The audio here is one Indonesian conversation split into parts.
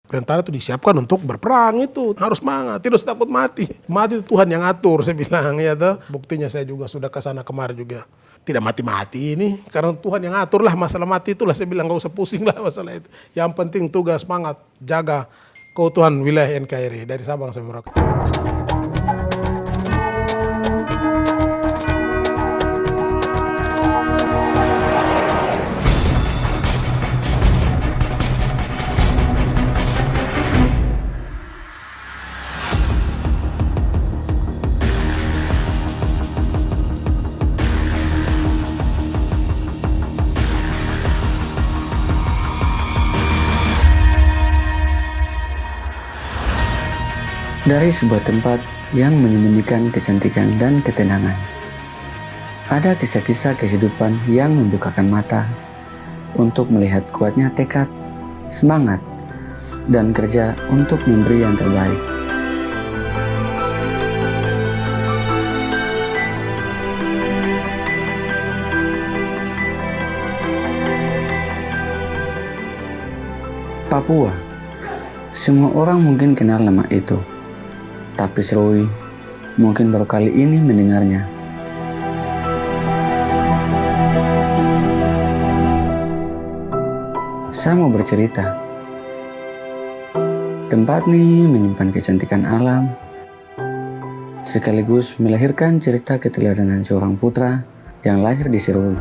Tentara itu disiapkan untuk berperang itu. Harus semangat, tidak usah takut mati. Mati itu Tuhan yang atur, saya bilang ya toh. Buktinya saya juga sudah ke sana kemarin juga. Tidak mati-mati ini, karena Tuhan yang atur lah masalah mati itulah. Saya bilang gak usah pusing lah masalah itu. Yang penting tugas semangat, jaga keutuhan wilayah NKRI dari Sabang sampai Merauke. Dari sebuah tempat yang menyembunyikan kecantikan dan ketenangan, ada kisah-kisah kehidupan yang membukakan mata untuk melihat kuatnya tekad, semangat, dan kerja untuk memberi yang terbaik. Papua, semua orang mungkin kenal nama itu. Tapi Serui mungkin baru kali ini mendengarnya. Saya mau bercerita. Tempat ini menyimpan kecantikan alam, sekaligus melahirkan cerita keteladanan seorang putra yang lahir di Serui.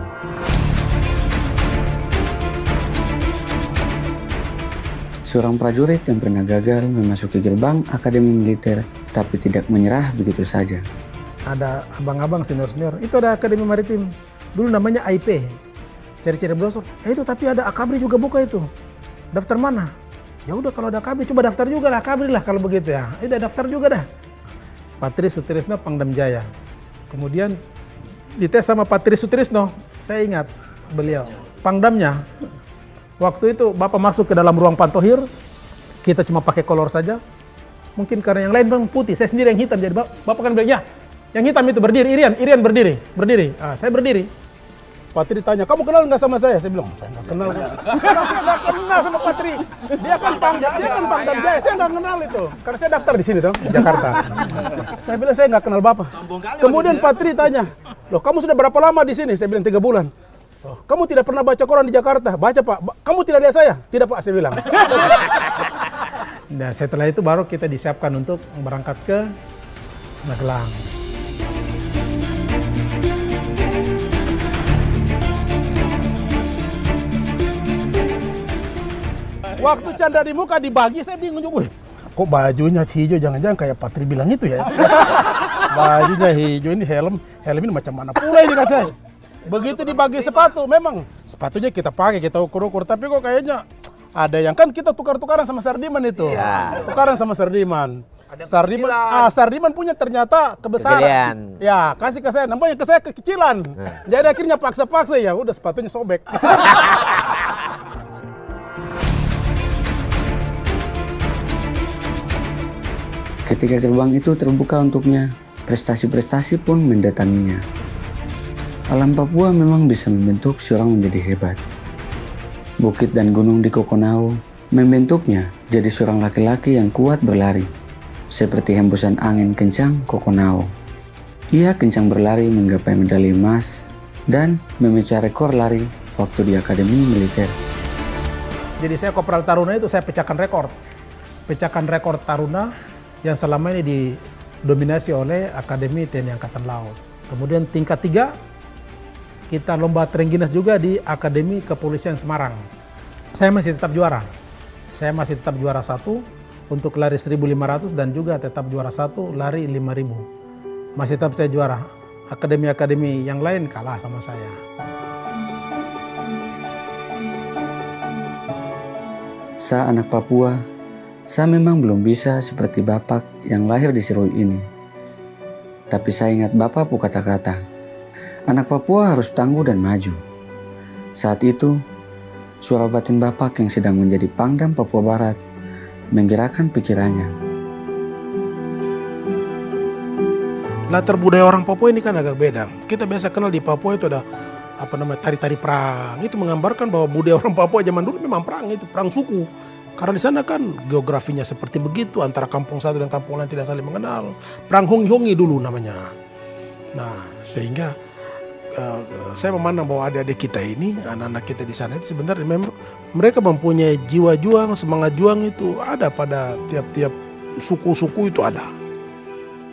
Seorang prajurit yang pernah gagal memasuki gerbang Akademi Militer tapi tidak menyerah begitu saja. Ada abang-abang senior-senior, itu ada Akademi Maritim. Dulu namanya AIP, cari-cari brosur. Itu tapi ada Akabri juga buka itu. Daftar mana? Ya udah kalau ada Akabri, coba daftar juga lah Akabri lah kalau begitu ya. Udah daftar juga dah. Patris Sutrisno Pangdam Jaya. Kemudian dites sama Patris Sutrisno, saya ingat beliau. Pangdamnya, waktu itu Bapak masuk ke dalam ruang pantohir, kita cuma pakai kolor saja. Mungkin karena yang lain bang putih, saya sendiri yang hitam. Jadi Bapak kan bilang, ya yang hitam itu berdiri, Irian berdiri. Saya berdiri. Patri ditanya, kamu kenal nggak sama saya? Saya bilang, saya nggak kenal. Saya nggak kenal sama Patri. Dia kan Pangdam Jaya, saya nggak kenal itu. Karena saya daftar di sini dong, di Jakarta. Saya bilang, saya nggak kenal Bapak. Kemudian Patri tanya, loh kamu sudah berapa lama di sini? Saya bilang 3 bulan. Oh, kamu tidak pernah baca koran di Jakarta? Baca Pak. Kamu tidak lihat saya? Tidak Pak, saya bilang. Nah setelah itu baru kita disiapkan untuk berangkat ke Magelang. Waktu Chandra di muka dibagi, saya bingung juga. Kok bajunya hijau, jangan-jangan kayak Patri bilang itu ya. Bajunya hijau, ini helm ini macam mana pula ini katanya. Begitu dibagi sepatu, memang sepatunya kita pakai, kita ukur-ukur, tapi kok kayaknya ada yang kan kita tukar-tukaran sama Sardiman itu. Iya. Tukaran sama Sardiman. Sardiman punya ternyata kebesaran. Kejadian. Ya, kasih ke saya, nampaknya ke saya kekecilan. Jadi akhirnya paksa-paksa ya, udah sepatunya sobek. Ketika gerbang itu terbuka untuknya, prestasi-prestasi pun mendatanginya. Alam Papua memang bisa membentuk seorang menjadi hebat. Bukit dan gunung di Kokonau membentuknya jadi seorang laki-laki yang kuat berlari. Seperti hembusan angin kencang Kokonau. Ia kencang berlari menggapai medali emas dan memecah rekor lari waktu di Akademi Militer. Jadi saya Kopral Taruna itu saya pecahkan rekor. Pecahkan rekor Taruna yang selama ini didominasi oleh Akademi TNI Angkatan Laut. Kemudian tingkat 3 kita lomba Trengginas juga di Akademi Kepolisian Semarang. Saya masih tetap juara. Saya masih tetap juara 1 untuk lari 1.500 dan juga tetap juara 1 lari 5.000. Masih tetap saya juara. Akademi-akademi yang lain kalah sama saya. Saya anak Papua, saya memang belum bisa seperti Bapak yang lahir di Serui ini. Tapi saya ingat Bapak kata-kata. Anak Papua harus tangguh dan maju. Saat itu, suara batin Bapak yang sedang menjadi Pangdam Papua Barat menggerakkan pikirannya. Latar budaya orang Papua ini kan agak beda. Kita biasa kenal di Papua itu ada tari-tari perang. Itu menggambarkan bahwa budaya orang Papua zaman dulu memang perang, itu perang suku. Karena di sana kan geografinya seperti begitu, antara kampung satu dan kampung lain tidak saling mengenal. Perang hongi-hongi dulu namanya. Nah, sehingga saya memandang bahwa adik-adik kita ini, anak-anak kita di sana itu sebenarnya memang mereka mempunyai jiwa juang, semangat juang itu ada pada tiap-tiap suku-suku itu ada.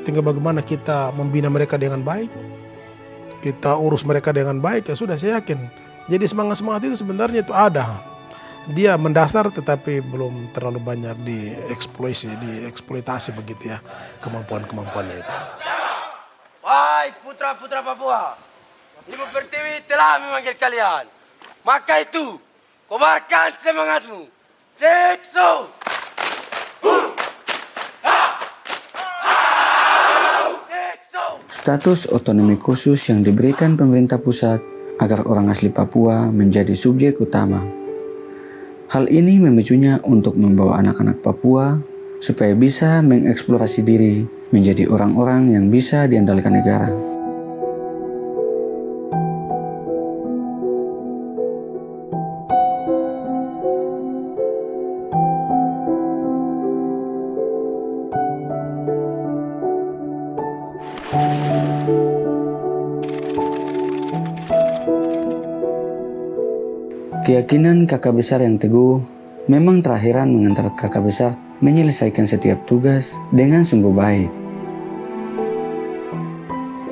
Tinggal bagaimana kita membina mereka dengan baik, kita urus mereka dengan baik, ya sudah, saya yakin. Jadi semangat-semangat itu sebenarnya itu ada. Dia mendasar tetapi belum terlalu banyak dieksploitasi begitu ya, kemampuannya itu. Wahai putra-putra Papua, Ibu Pertiwi telah memanggil kalian. Maka itu, kobarkan semangatmu. Sekso! Status otonomi khusus yang diberikan pemerintah pusat agar orang asli Papua menjadi subjek utama. Hal ini memicunya untuk membawa anak-anak Papua supaya bisa mengeksplorasi diri menjadi orang-orang yang bisa diandalkan negara. Keyakinan kakak besar yang teguh memang terakhiran mengantar kakak besar menyelesaikan setiap tugas dengan sungguh baik.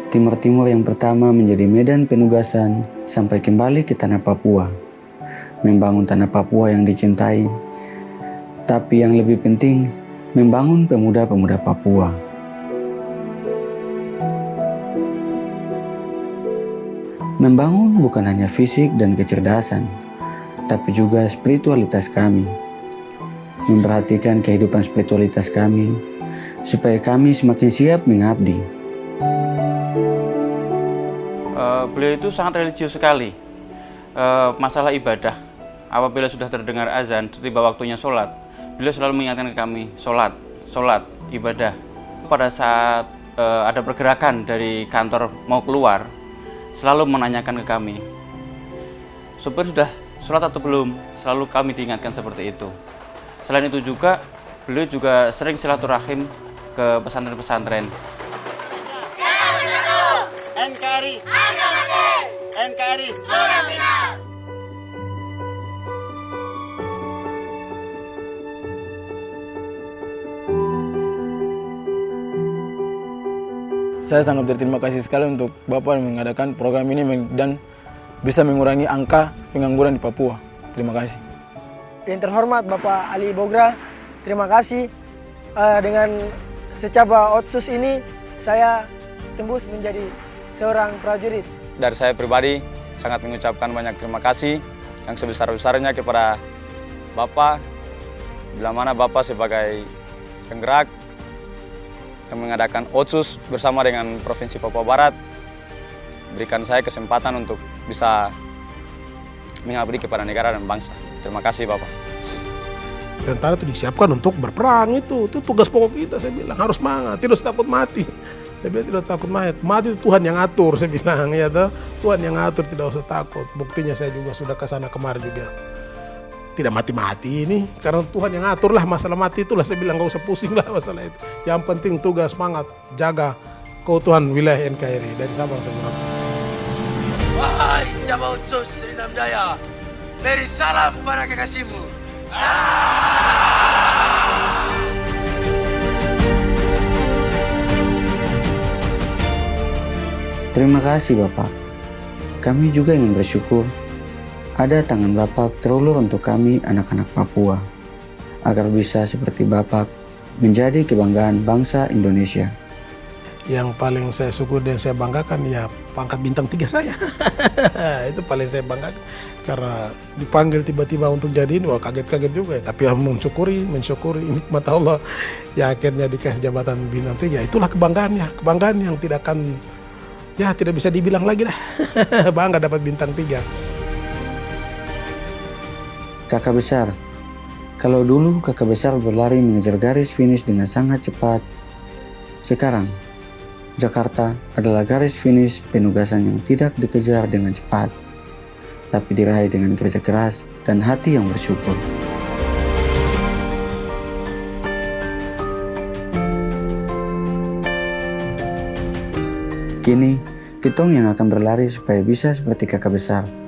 Timur Timur yang pertama menjadi medan penugasan sampai kembali ke tanah Papua. Membangun tanah Papua yang dicintai, tapi yang lebih penting, membangun pemuda-pemuda Papua. Membangun bukan hanya fisik dan kecerdasan, tapi juga spiritualitas kami. Memperhatikan kehidupan spiritualitas kami, supaya kami semakin siap mengabdi. Beliau itu sangat religius sekali. Masalah ibadah, apabila sudah terdengar azan, tiba waktunya sholat, beliau selalu mengingatkan ke kami, sholat, ibadah. Pada saat ada pergerakan dari kantor mau keluar, selalu menanyakan ke kami, supir sudah sholat atau belum? Selalu kami diingatkan seperti itu. Selain itu juga, beliau juga sering silaturahim ke pesantren-pesantren. NKRI harga mati, NKRI sudah final. Saya sangat berterima kasih sekali untuk Bapak yang mengadakan program ini dan bisa mengurangi angka pengangguran di Papua. Terima kasih. Yang terhormat Bapak Ali Bogra, terima kasih. Dengan secaba Otsus ini, saya tembus menjadi seorang prajurit. Dari saya pribadi, sangat mengucapkan banyak terima kasih yang sebesar-besarnya kepada Bapak, bila mana Bapak sebagai penggerak yang mengadakan Otsus bersama dengan Provinsi Papua Barat, berikan saya kesempatan untuk bisa mengabdi kepada negara dan bangsa. Terima kasih Bapak. Tentara itu disiapkan untuk berperang, itu tugas pokok kita. Saya bilang harus semangat, tidak usah takut mati. Saya bilang tidak takut mati itu Tuhan yang atur, saya bilang ya toh. Tuhan yang atur, tidak usah takut. Buktinya saya juga sudah ke sana kemarin juga. Tidak mati-mati ini, karena Tuhan yang atur lah masalah mati itulah. Saya bilang gak usah pusing lah masalah itu. Yang penting tugas semangat, jaga keutuhan wilayah NKRI dari Sabang sampai Merauke. Wahai Cabang Otsus Serinam Jaya, beri salam pada kekasihmu. Terima kasih Bapak. Kami juga ingin bersyukur ada tangan Bapak terulur untuk kami anak-anak Papua, agar bisa seperti Bapak menjadi kebanggaan bangsa Indonesia. Yang paling saya syukur dan saya banggakan ya pangkat bintang 3 saya. Itu paling saya banggakan. Karena dipanggil tiba-tiba untuk jadi ini, wah kaget-kaget juga ya. Tapi ya mensyukuri nikmat Allah. Ya akhirnya dikasih jabatan bintang 3, itulah kebanggaannya. Kebanggaan yang tidak akan, ya tidak bisa dibilang lagi dah. Bangga dapat bintang 3. Kakak besar, kalau dulu kakak besar berlari mengejar garis finish dengan sangat cepat, sekarang Jakarta adalah garis finish penugasan yang tidak dikejar dengan cepat, tapi diraih dengan kerja keras dan hati yang bersyukur. Kini, kitong yang akan berlari supaya bisa seperti kakak besar.